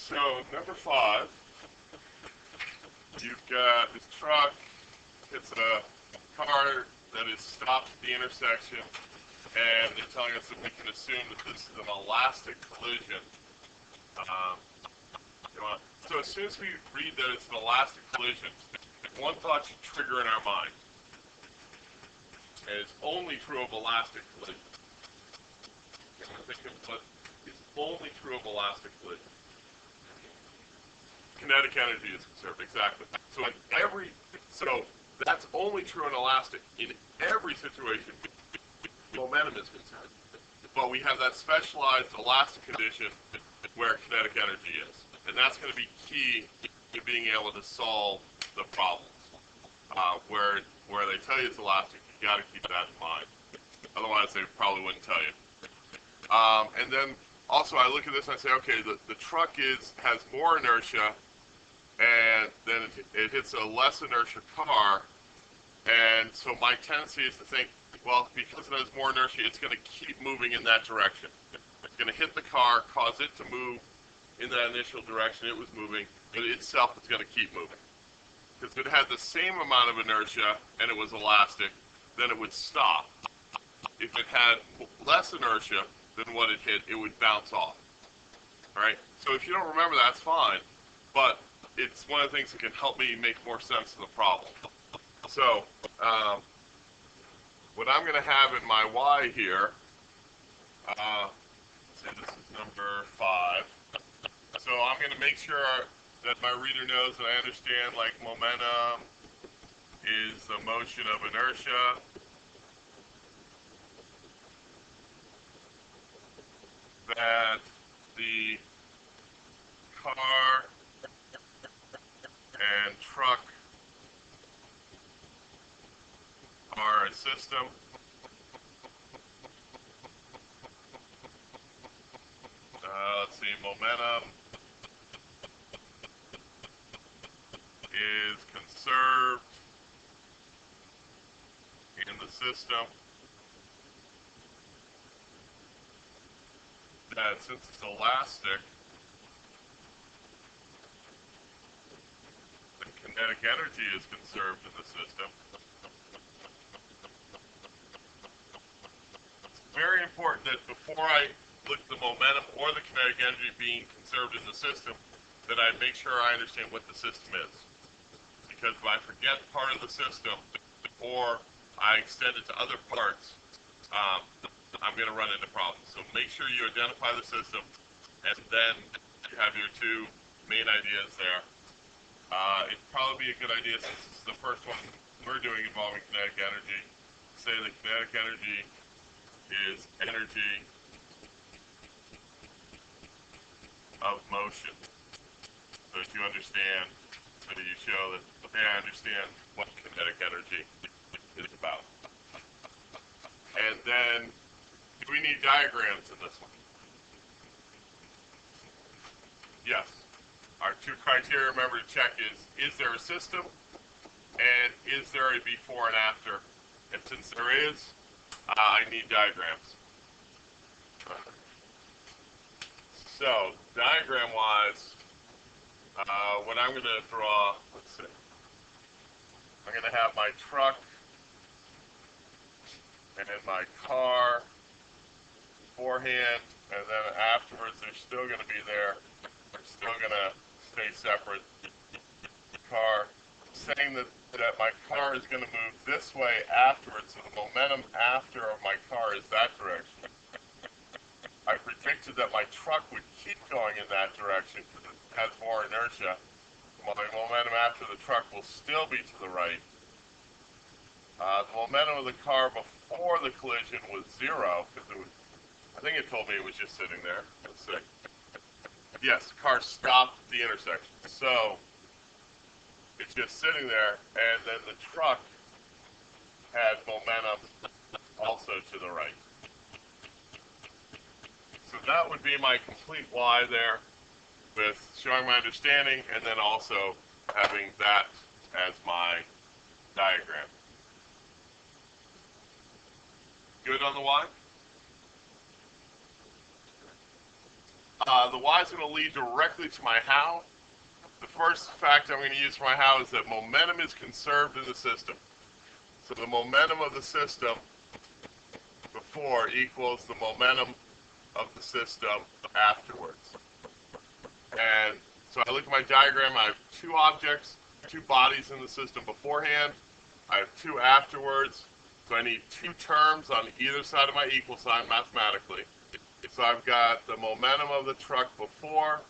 So number 5, you've got this truck hits a car that is stopped at the intersection, and they're telling us that we can assume that this is an elastic collision. So as soon as we read that it's an elastic collision, one thought should trigger in our mind. And it's only true of elastic collisions. Think of what is only true of elastic collisions. Kinetic energy is conserved, exactly. So that's only true in elastic. In every situation, momentum is conserved. But we have that specialized elastic condition where kinetic energy is. And that's going to be key to being able to solve the problems. Where they tell you it's elastic, you got to keep that in mind. Otherwise, they probably wouldn't tell you. And then also, I look at this and I say, okay, the truck has more inertia, and then it hits a less inertia car. And so my tendency is to think, well, because it has more inertia, it's going to keep moving in that direction. It's going to hit the car, cause it to move in that initial direction it was moving, but itself is going to keep moving. Because if it had the same amount of inertia and it was elastic, then it would stop. If it had less inertia than what it hit, it would bounce off. All right? So if you don't remember, that's fine, but it's one of the things that can help me make more sense of the problem. So what I'm going to have in my Y here, say this is number 5. So I'm going to make sure that my reader knows that I understand, like, momentum is the motion of inertia. That the car and truck are a system. Let's see, momentum is conserved in the system. That since it's elastic, the kinetic energy is conserved in the system. It's very important that before I look at the momentum or the kinetic energy being conserved in the system, that I make sure I understand what the system is. Because if I forget part of the system, or I extend it to other parts, I'm going to run into problems. So make sure you identify the system, and then you have your 2 main ideas there. It'd probably be a good idea, since this is the first one we're doing involving kinetic energy, say that kinetic energy is energy of motion. So if you understand, so that you show that, okay, I understand what kinetic energy is about. And then, do we need diagrams in this one? Yes. Our 2 criteria, remember to check, is there a system, and is there a before and after? And since there is, I need diagrams. So, diagram-wise, what I'm going to draw, let's see, I'm going to have my truck and my car beforehand, and then afterwards they're still going to be there. They're still going to stay separate. Car, saying that my car is going to move this way afterwards, so the momentum after of my car is that direction. I predicted that my truck would keep going in that direction because it has more inertia. My momentum after the truck will still be to the right. The momentum of the car before the collision was 0, because I think it told me it was just sitting there. Let's see. Yes, the car stopped at the intersection. So it's just sitting there, and then the truck had momentum also to the right. So that would be my complete Y there, with showing my understanding and then also having that as my diagram. Good on the Y? The why is going to lead directly to my how. The first fact I'm going to use for my how is that momentum is conserved in the system. So the momentum of the system before equals the momentum of the system afterwards. And so I look at my diagram, I have two objects, two bodies in the system beforehand. I have two afterwards. So I need two terms on either side of my equal sign mathematically. So I've got the momentum of the truck before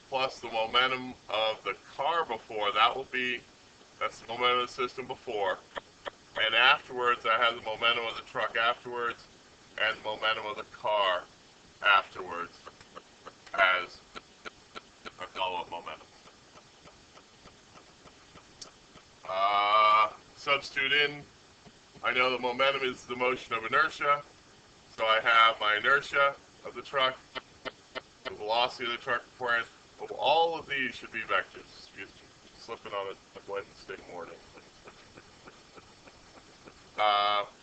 plus the momentum of the car before. That's the momentum of the system before. And afterwards, I have the momentum of the truck afterwards and the momentum of the car afterwards as a follow-up momentum. Substitute in, I know the momentum is the motion of inertia, so I have my inertia of the truck, the velocity of the truck beforehand. All of these should be vectors. You're slipping on a Wednesday morning.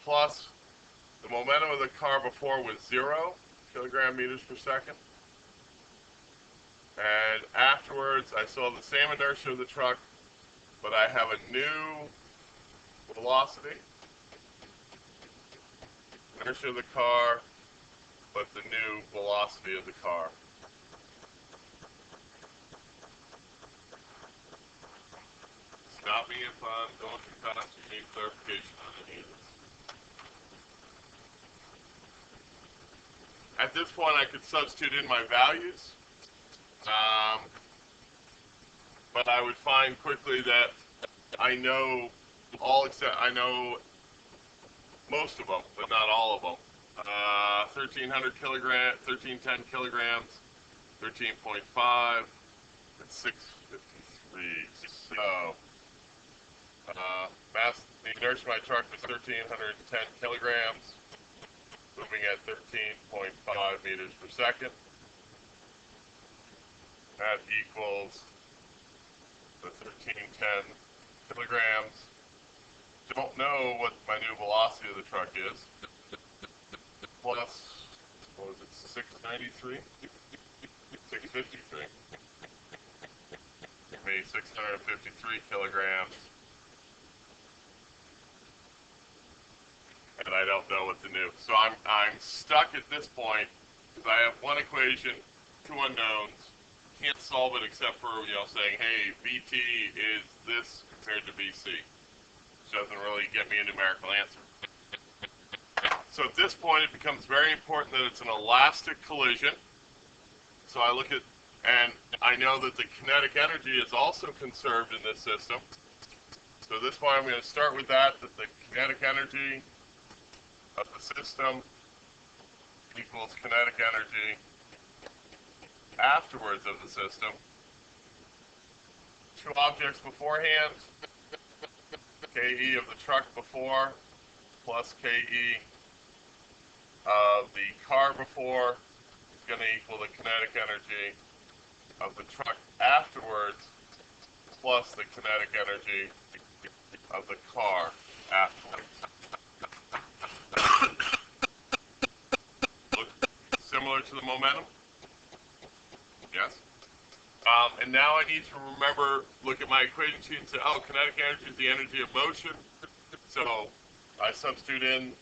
Plus, the momentum of the car before was 0 kilogram meters per second. And afterwards, I still have the same inertia of the truck, but I have a new velocity. Inertia of the car, but the new velocity of the car. Stop me if I'm going too fast. You need clarification on any of this. At this point, I could substitute in my values, but I would find quickly that I know I know most of them, but not all of them. 1300 kilograms, 1310 kilograms, 13.5, and 653. So, the inertia of my truck was 1310 kilograms, moving at 13.5 meters per second. That equals the 1310 kilograms. Don't know what my new velocity of the truck is. Plus, what was it, 693? 653. Give me 653 kilograms. And I don't know what the new. So I'm stuck at this point because I have one equation, two unknowns. Can't solve it except for saying, hey, VT is this compared to VC, which doesn't really get me a numerical answer. So at this point, it becomes very important that it's an elastic collision. So I look at, and I know that the kinetic energy is also conserved in this system. So at this point, I'm going to start with that the kinetic energy of the system equals kinetic energy afterwards of the system. Two objects beforehand, KE of the truck before plus KE of the car before is going to equal the kinetic energy of the truck afterwards plus the kinetic energy of the car afterwards. Look similar to the momentum? Yes? And now I need to remember, look at my equation sheet and say, oh, kinetic energy is the energy of motion. So I substitute in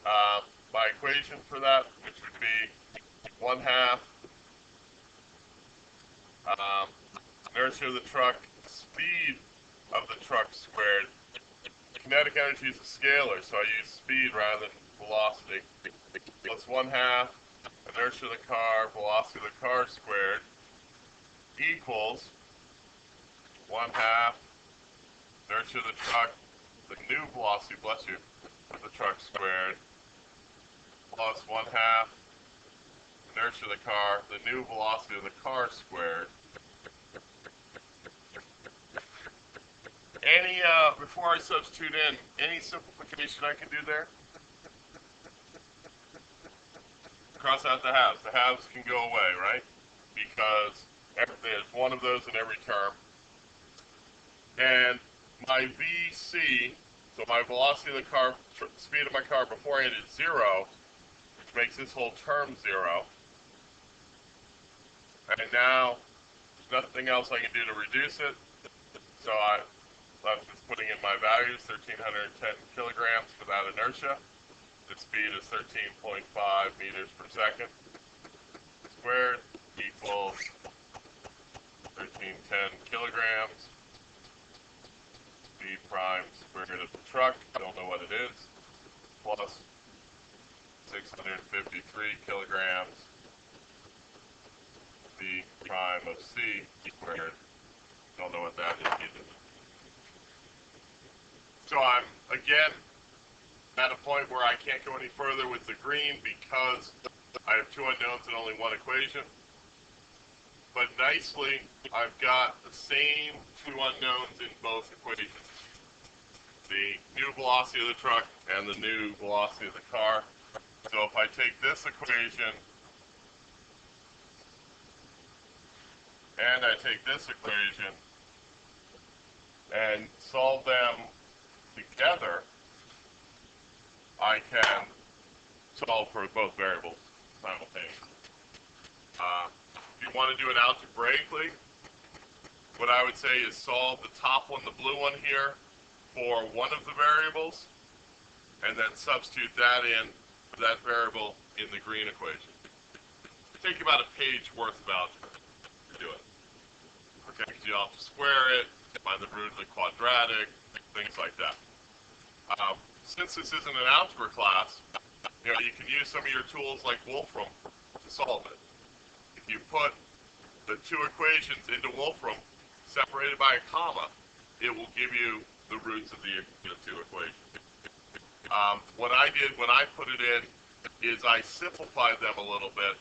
my equation for that, which would be 1/2 inertia of the truck, speed of the truck squared. Kinetic energy is a scalar, so I use speed rather than velocity. Plus 1/2 inertia of the car, velocity of the car squared equals 1/2 inertia of the truck, the new velocity, bless you, of the truck squared, plus 1/2 inertia of the car, the new velocity of the car squared. Any, before I substitute in, any simplification I can do there? Cross out the halves. The halves can go away, right? Because there's one of those in every term. And my VC, so my velocity of the car, speed of my car beforehand is 0, which makes this whole term 0. And now, there's nothing else I can do to reduce it. So I'm just putting in my values, 1,310 kilograms for that inertia. The speed is 13.5 meters per second squared equals 1310 kilograms. V prime squared of the truck, don't know what it is, plus 653 kilograms. V prime of C squared, don't know what that is either. So I'm, again, at a point where I can't go any further with the green because I have two unknowns and only one equation. But nicely, I've got the same two unknowns in both equations. The new velocity of the truck and the new velocity of the car. So if I take this equation and I take this equation and solve them together, I can solve for both variables simultaneously. If you want to do it algebraically, what I would say is solve the top one, the blue one here, for one of the variables, and then substitute that in for that variable in the green equation. It'll take about a page worth of algebra to do it. Okay, because you'll have to square it, find the root of the quadratic, things like that. Since this isn't an algebra class, you can use some of your tools like Wolfram to solve it. If you put the two equations into Wolfram, separated by a comma, it will give you the roots of the two equations. What I did when I put it in is I simplified them a little bit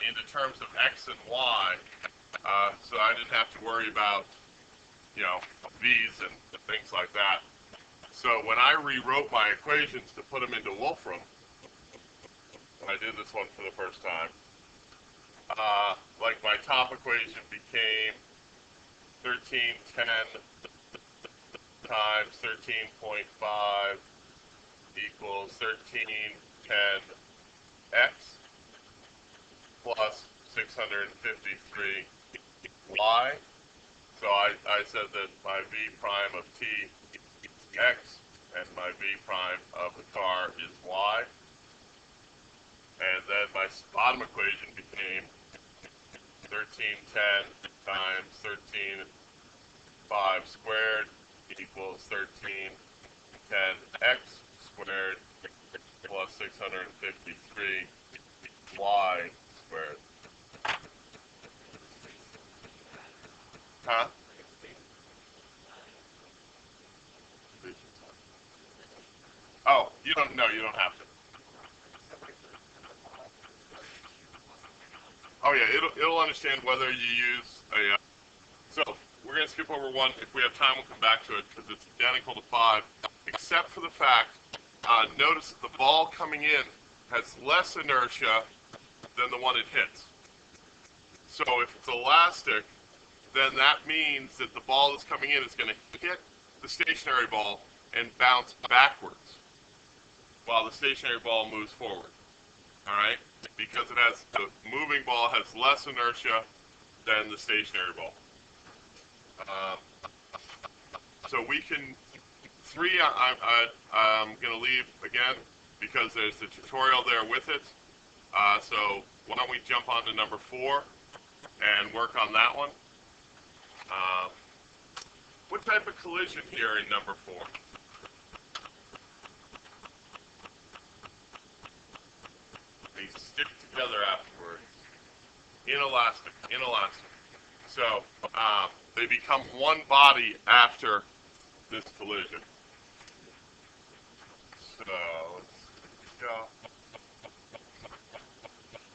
into terms of x and y, so I didn't have to worry about, v's and things like that. So when I rewrote my equations to put them into Wolfram, I did this one for the first time, like my top equation became 1310 times 13.5 equals 1310x plus 653y. So I said that my v prime of t is x and my v prime of the car is y. And then my bottom equation became 1310 times 13.5 squared equals 1310x squared plus 653y squared. Huh? Oh, you don't have to. Oh yeah, it'll understand whether you use a. So we're going to skip over one. If we have time, we'll come back to it because it's identical to 5, except for the fact. Notice that the ball coming in has less inertia than the one it hits. So if it's elastic, then that means that the ball that's coming in is going to hit the stationary ball and bounce backwards, while the stationary ball moves forward. All right, because the moving ball has less inertia than the stationary ball. So we can 3. I'm going to leave again because there's the tutorial there with it. So why don't we jump on to number 4 and work on that one? What type of collision here in number 4? They stick together afterwards. Inelastic. So they become one body after this collision. So let's go.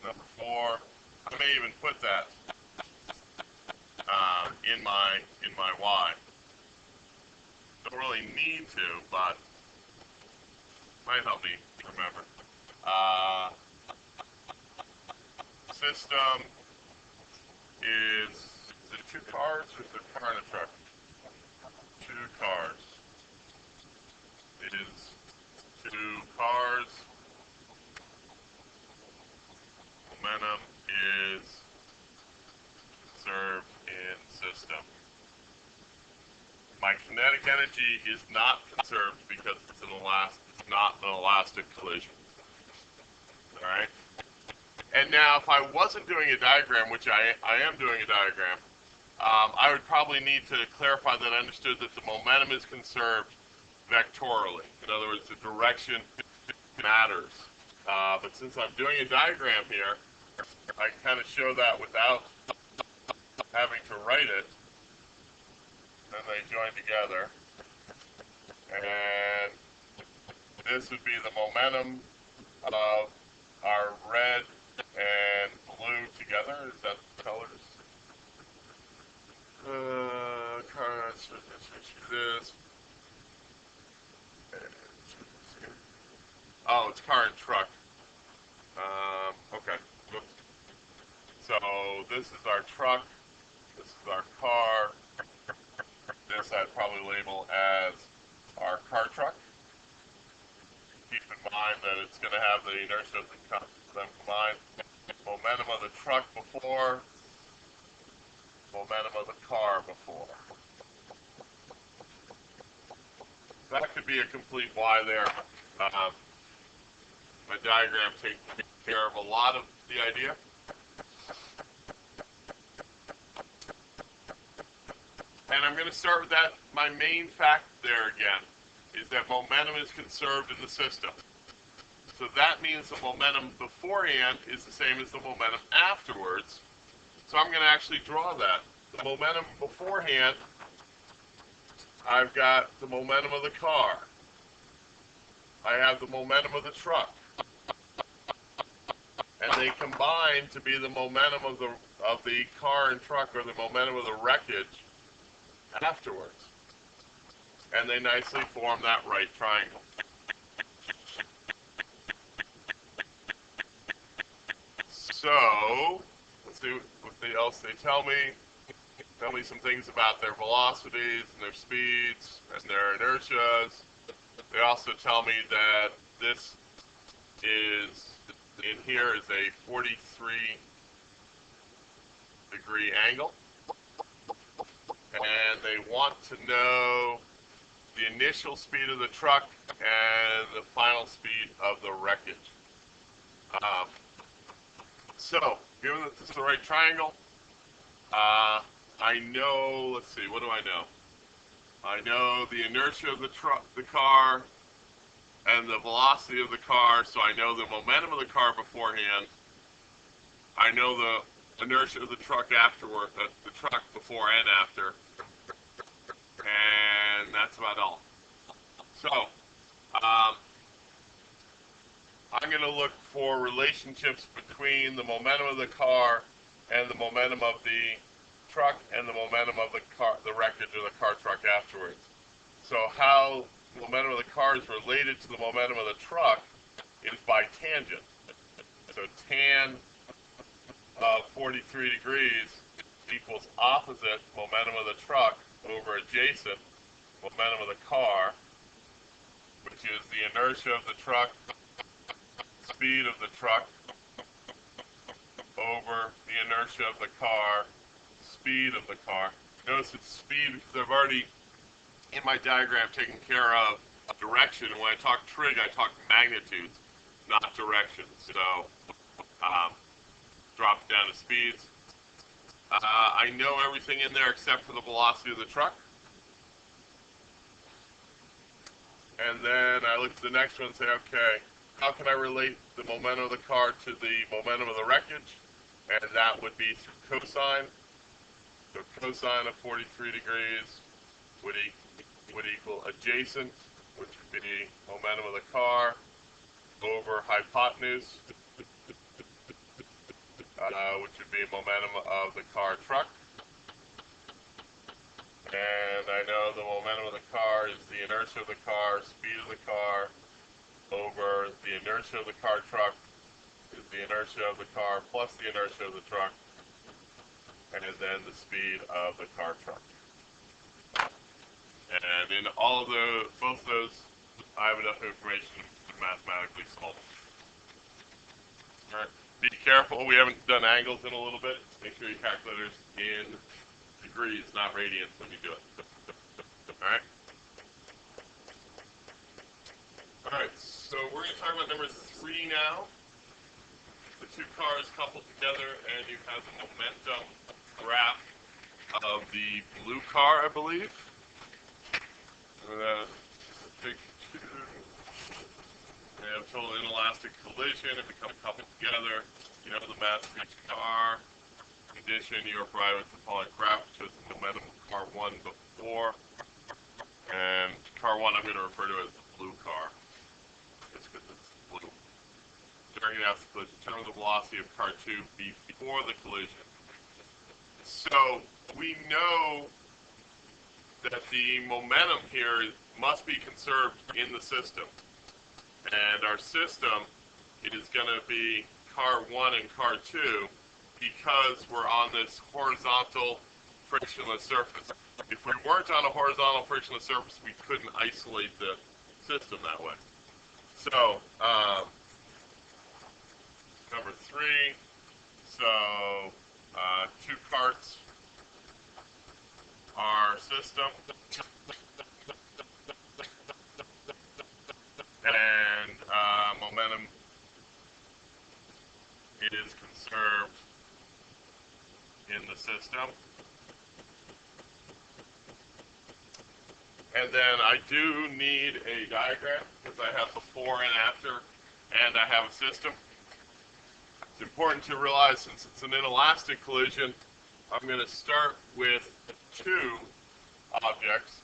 Number 4. I may even put that in my Y. Don't really need to, but might help me remember. System is it 2 cars or is it a car and a truck? 2 cars. It is 2 cars. Momentum is kinetic energy is not conserved because it's not an elastic collision. All right. And now, if I wasn't doing a diagram, which I am doing a diagram, I would probably need to clarify that I understood that the momentum is conserved vectorially. In other words, the direction matters. But since I'm doing a diagram here, I can kind of show that without having to write it. Then they join together. And this would be the momentum of our red and blue together. Is that the colors? This. Oh, it's car and truck. Okay. Oops. So this is our truck. This is our car. This I'd probably label as our car truck. Keep in mind that it's going to have the inertia of them combined. Momentum of the truck before. Momentum of the car before. That could be a complete Y there. My diagram takes care of a lot of the idea. And I'm going to start with that. My main fact there again is that momentum is conserved in the system. So that means the momentum beforehand is the same as the momentum afterwards. So I'm going to actually draw that. The momentum beforehand, I've got the momentum of the car. I have the momentum of the truck. And they combine to be the momentum of the car and truck, or the momentum of the wreckage afterwards. And they nicely form that right triangle. So, let's see what else they tell me. Tell me some things about their velocities and their speeds and their inertias. They also tell me that this is, in here is a 43-degree angle. And they want to know the initial speed of the truck and the final speed of the wreckage. So, given that this is the right triangle, I know, let's see, what do I know? I know the inertia of the car and the velocity of the car, so I know the momentum of the car beforehand. I know the inertia of the truck afterward, the truck before and after. And that's about all. So, I'm going to look for relationships between the momentum of the car and the momentum of the truck and the momentum of the car, the wreckage of the car truck afterwards. So how the momentum of the car is related to the momentum of the truck is by tangent. So tan of 43 degrees equals opposite momentum of the truck over adjacent momentum of the car, which is the inertia of the truck, speed of the truck, over the inertia of the car, speed of the car. Notice it's speed because I've already, in my diagram, taken care of direction. And when I talk trig, I talk magnitudes, not directions. So, drop it down to speeds. I know everything in there except for the velocity of the truck. And then I look at the next one and say, okay, how can I relate the momentum of the car to the momentum of the wreckage? And that would be through cosine. So cosine of 43 degrees would equal adjacent, which would be momentum of the car, over hypotenuse, which would be momentum of the car truck. And I know the momentum of the car is the inertia of the car, speed of the car, over the inertia of the car truck is the inertia of the car plus the inertia of the truck, and then the speed of the car truck. And in all of both those, I have enough information to mathematically solve it. All right. Be careful, we haven't done angles in a little bit. Make sure your calculator's in degrees, not radians when you do it. All right. Alright, so we're going to talk about number 3 now. The two cars coupled together, and you have the momentum graph of the blue car, I believe. Big two. They have total inelastic collision. If they come coupled together, you know the mass of each car. Condition, you are provided with the following graph, which is the momentum of car 1 before. And car 1 I'm going to refer to as the blue car. It's because it's blue. During the collision, determine the velocity of car 2 before the collision. So we know that the momentum here must be conserved in the system. And our system is going to be car 1 and car 2 because we're on this horizontal frictionless surface. If we weren't on a horizontal frictionless surface, we couldn't isolate the system that way. So, number 3, so 2 carts are system, and momentum is conserved in the system. And then I do need a diagram because I have before and after, and I have a system. It's important to realize, since it's an inelastic collision, I'm going to start with 2 objects.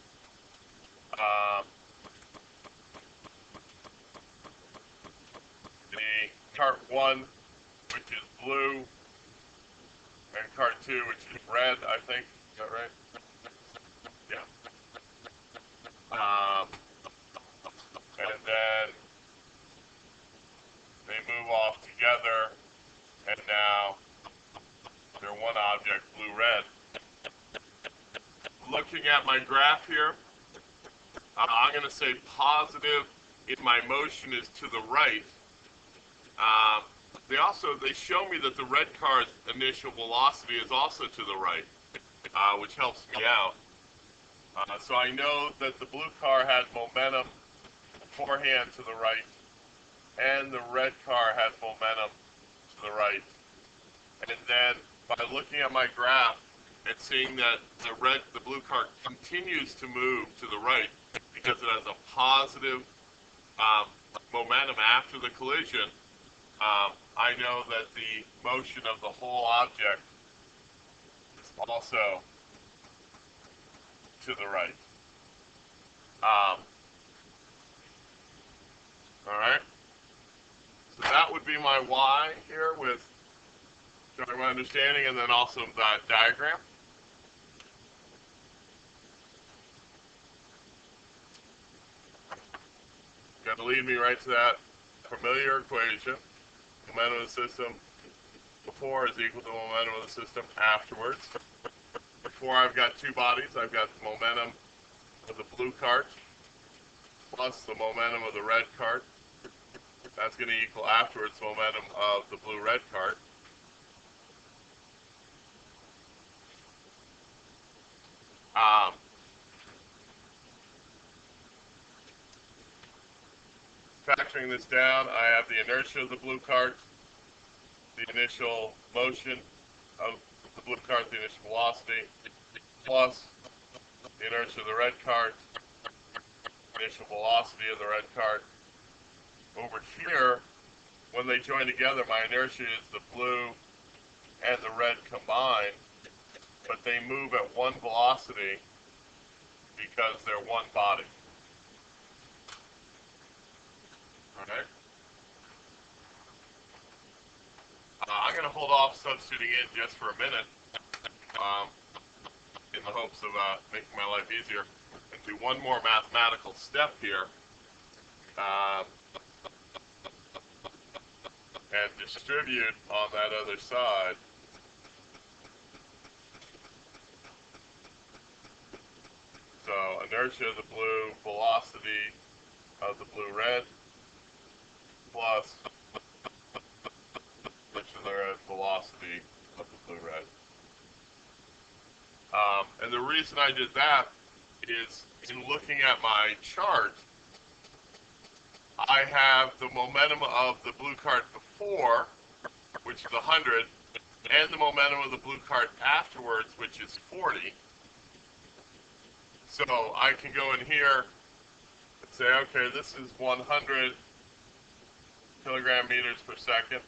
The cart 1, which is blue, and cart 2, which is red, I think. Is that right? Yeah. And then they move off together, and now they're one object, blue-red. Looking at my graph here, I'm going to say positive if my motion is to the right. They show me that the red car's initial velocity is also to the right, which helps me out. So I know that the blue car has momentum beforehand to the right, and the red car has momentum to the right. And then by looking at my graph and seeing that the blue car continues to move to the right because it has a positive momentum after the collision, I know that the motion of the whole object is also to the right. All right. So that would be my Y here with showing my understanding, and then also that diagram. Got to lead me right to that familiar equation. Momentum of the system before is equal to the momentum of the system afterwards. Before I've got 2 bodies, I've got the momentum of the blue cart plus the momentum of the red cart. That's going to equal afterwards the momentum of the blue-red cart. Factoring this down, I have the inertia of the blue cart, the initial motion of the blue cart, the initial velocity, plus the inertia of the red cart, initial velocity of the red cart. Over here, when they join together, my inertia is the blue and the red combined, but they move at one velocity because they're one body. Alright? I'm going to hold off substituting in just for a minute in the hopes of making my life easier, and do one more mathematical step here and distribute on that other side. So inertia of the blue, velocity of the blue-red, plus inertia of the red, velocity of the blue-red. And the reason I did that is, in looking at my chart, I have the momentum of the blue cart before, which is 100, and the momentum of the blue cart afterwards, which is 40. So I can go in here and say, okay, this is 100 kilogram meters per second.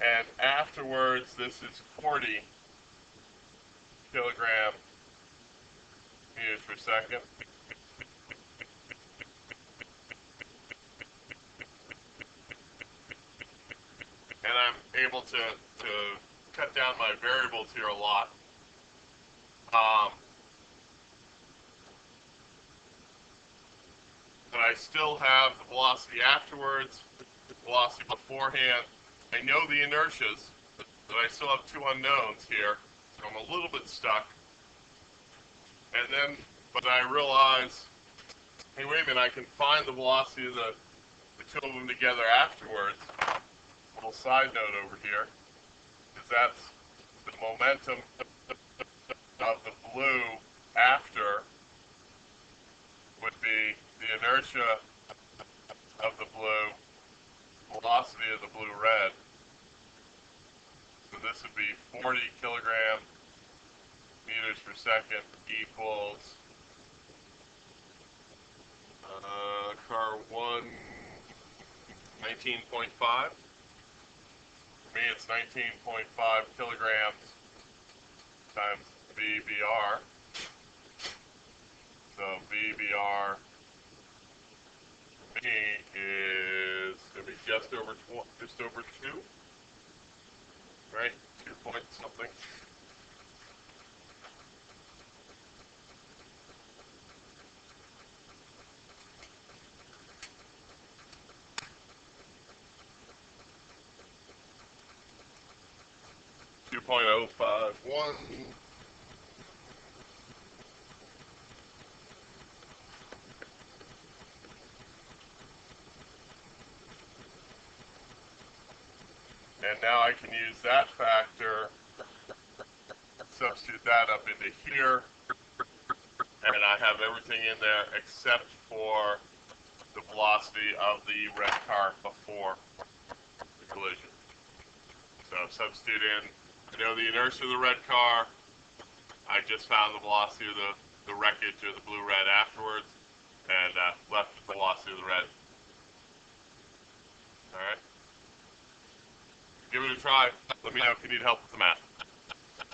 And afterwards, this is 40 kilogram meters per second. And I'm able to cut down my variables here a lot. But I still have the velocity afterwards, the velocity beforehand. I know the inertias, but I still have two unknowns here, so I'm a little bit stuck. And then, but I realize, hey, wait a minute, I can find the velocity of the two of them together afterwards. A little side note over here, is that's the momentum of the blue after would be the inertia of the blue, velocity of the blue red. So this would be 40 kilogram meters per second equals car 1, 19.5. For me, it's 19.5 kilograms times VBR. So VBR for me is going to be just over 2, right? 2 point something. .051. And now I can use that factor, substitute that up into here, and I have everything in there except for the velocity of the red car before the collision. So substitute in, I know the inertia of the red car, I just found the velocity of the wreckage of the blue-red afterwards, and left the velocity of the red. Alright? Give it a try. Let me know if you need help with the math.